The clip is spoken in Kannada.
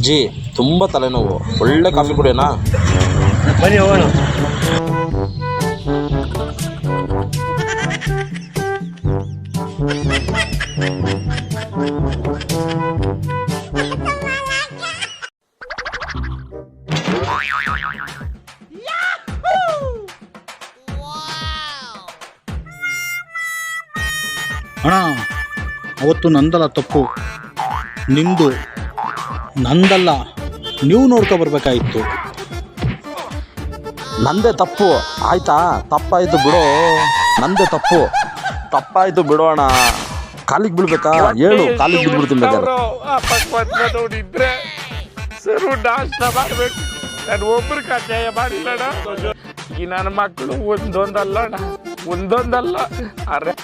ಜಿ ತುಂಬ ತಲೆನೋವು, ಒಳ್ಳೆ ಕಾಫಿ ಕುಡಿಯೋಣ? ಬನ್ನಿ ಹೋಗೋಣ. ಅಣ್ಣ, ಅವತ್ತು ನಂದಲ್ಲ ತಪ್ಪು, ನಿಮ್ಮದು. ನಂದಲ್ಲ, ನೀವು ನೋಡ್ಕೊಬರ್ಬೇಕಾಯಿತು. ನಂದೇ ತಪ್ಪು ಆಯ್ತಾ? ತಪ್ಪಾಯ್ತು ಬಿಡು, ನಂದೇ ತಪ್ಪು, ತಪ್ಪಾಯ್ತು ಬಿಡೋಣ. ಕಾಲಿಗೆ ಬೀಳ್ಬೇಕಾ? ಹೇಳು, ಕಾಲಿಗೆ ಬಿದ್ಬಿಡ್ತೀನಿ ಬೇಕಾದ್ರೆ. ನೋಡಿದ್ರೆ ಸರ್ ನಾಷ್ಟ ಮಾಡಬೇಕು. ನಾನು ಒಬ್ಬರು ಕಡ್ಡಾಯ ಮಾಡಿಲ್ಲಣ್ಣ. ಈ ನನ್ನ ಮಕ್ಕಳು ಒಂದೊಂದಲ್ಲ ಅರೆ